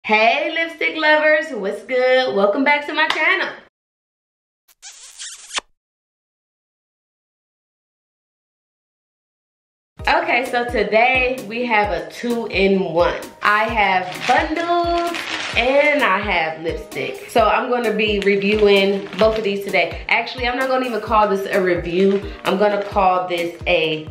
Hey lipstick lovers, what's good? Welcome back to my channel. Okay, so today we have a 2-in-1. I have bundles and I have lipstick. So I'm gonna be reviewing both of these today. Actually, I'm not gonna even call this a review. I'm gonna call this a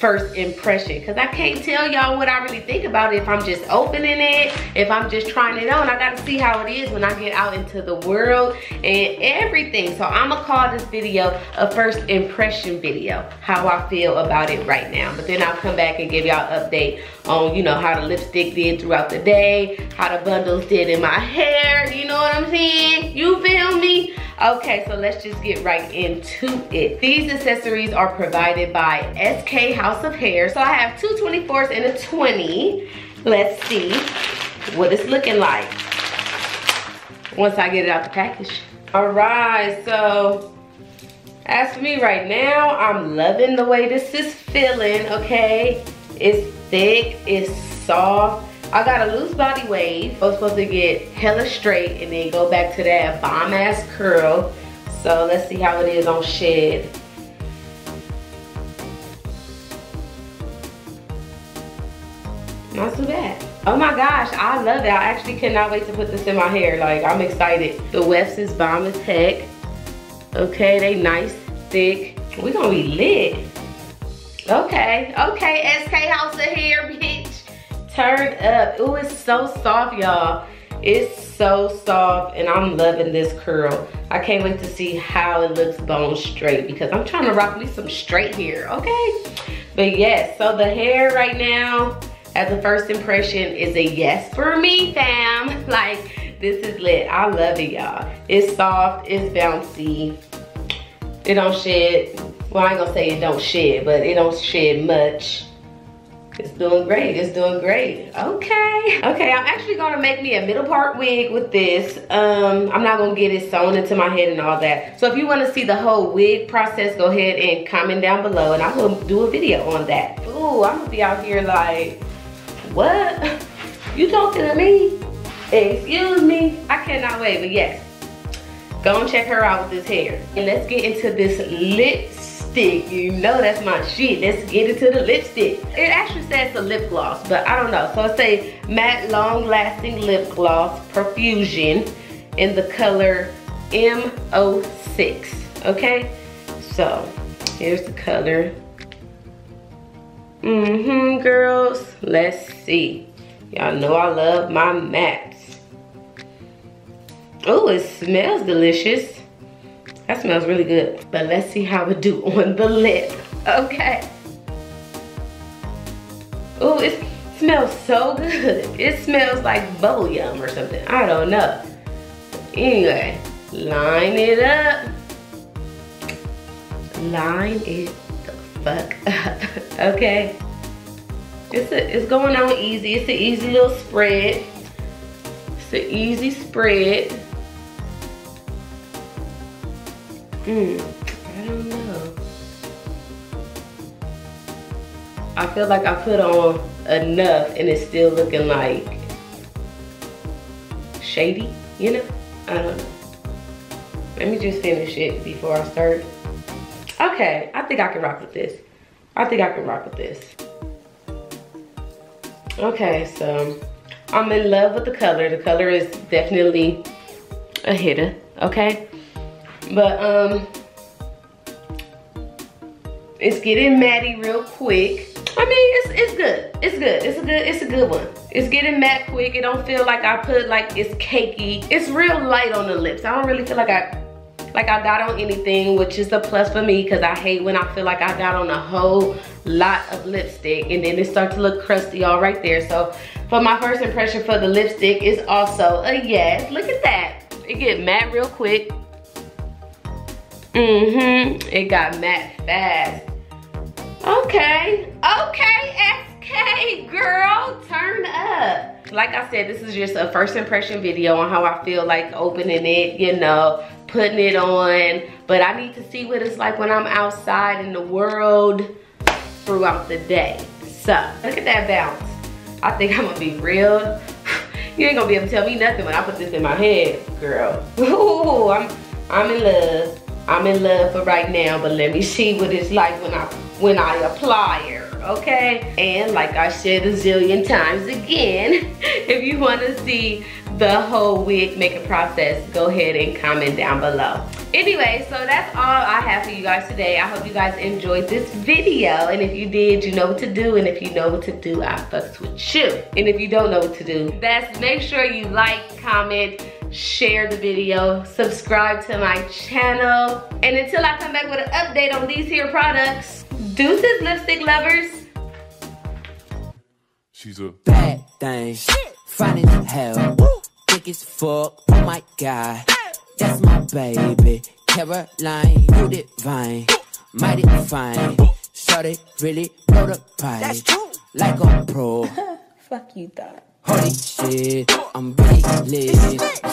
first impression, because I can't tell y'all what I really think about it if I'm just opening it, if I'm just trying it on. I gotta see how it is when I get out into the world and everything. So I'm gonna call this video a first impression video, how I feel about it right now. But then I'll come back and give y'all an update on, you know, how the lipstick did throughout the day, how the bundles did in my hair, you know what I'm saying? You feel me? Okay, so let's just get right into it. These accessories are provided by SK House of Hair. So I have two 24s and a 20. Let's see what it's looking like once I get it out the package. All right, so as for me right now, I'm loving the way this is feeling, okay? It's thick, it's soft. I got a loose body wave. I was supposed to get hella straight and then go back to that bomb ass curl. So let's see how it is on shed. Not too bad. Oh my gosh, I love it. I actually cannot wait to put this in my hair. Like, I'm excited. The wefts is bomb as heck. Okay, they nice, thick. We gonna be lit. Okay, okay, SK House of Hair, bitch. Turn up. Ooh, it's so soft, y'all. It's so soft, and I'm loving this curl. I can't wait to see how it looks bone straight, because I'm trying to rock me some straight hair, okay? But yes, so the hair right now, as a first impression, is a yes for me, fam. Like, this is lit. I love it, y'all. It's soft, it's bouncy. It don't shed. Well, I ain't gonna say it don't shed, but it don't shed much. It's doing great, it's doing great. Okay. Okay, I'm actually gonna make me a middle part wig with this. I'm not gonna get it sewn into my head and all that. So if you wanna see the whole wig process, go ahead and comment down below and I will do a video on that. Ooh, I'm gonna be out here like, what? You talking to me? Excuse me? I cannot wait, but yes. Go and check her out with this hair. And let's get into this lipstick. You know that's my shit. Let's get into the lipstick. It actually says a lip gloss, but I don't know. So it's a matte long lasting lip gloss, Profusion, in the color M06, okay? So here's the color. Girls, let's see. Y'all know I love my mattes. Oh, it smells delicious. That smells really good. But let's see how it do on the lip. Okay. Oh, it smells so good. It smells like bubble yum or something. I don't know. Anyway, line it up. Line it the fuck up. Okay. It's going on easy. It's an easy little spread. It's an easy spread. I don't know. I feel like I put on enough and it's still looking like shady, you know? I don't know. Let me just finish it before I start. Okay, I think I can rock with this. I think I can rock with this. Okay, so I'm in love with the color. The color is definitely a hitter, okay? But it's getting matty real quick. I mean, it's good. It's good. It's a good one. It's getting matte quick. It don't feel like I put like it's cakey. It's real light on the lips. I don't really feel like I got on anything, which is a plus for me, because I hate when I feel like I got on a whole lot of lipstick and then it starts to look crusty all right there. So for my first impression for the lipstick is also a yes. Look at that. It get matte real quick. It got matte fast. Okay, SK girl, turn up. Like I said, this is just a first impression video on how I feel like opening it, you know, putting it on. But I need to see what it's like when I'm outside in the world throughout the day. So, look at that bounce. I think I'm gonna be real You ain't gonna be able to tell me nothing when I put this in my head, girl. Ooh, I'm in love. I'm in love for right now, but let me see what it's like when I apply her, okay? And like I said a zillion times again, if you wanna see the whole wig making process, go ahead and comment down below. Anyway, so that's all I have for you guys today. I hope you guys enjoyed this video. And if you did, you know what to do. And if you know what to do, I fucks with you. And if you don't know what to do, that's make sure you like, comment, share the video, subscribe to my channel. And until I come back with an update on these here products, deuces, lipstick lovers. She's a bad thing, fine as hell, thick as fuck, oh my God. That's my baby, Caroline, you divine, mighty fine. Shawty really know the pipe. That's true. Like a pro. Fuck you thought. Holy shit, I'm really lit.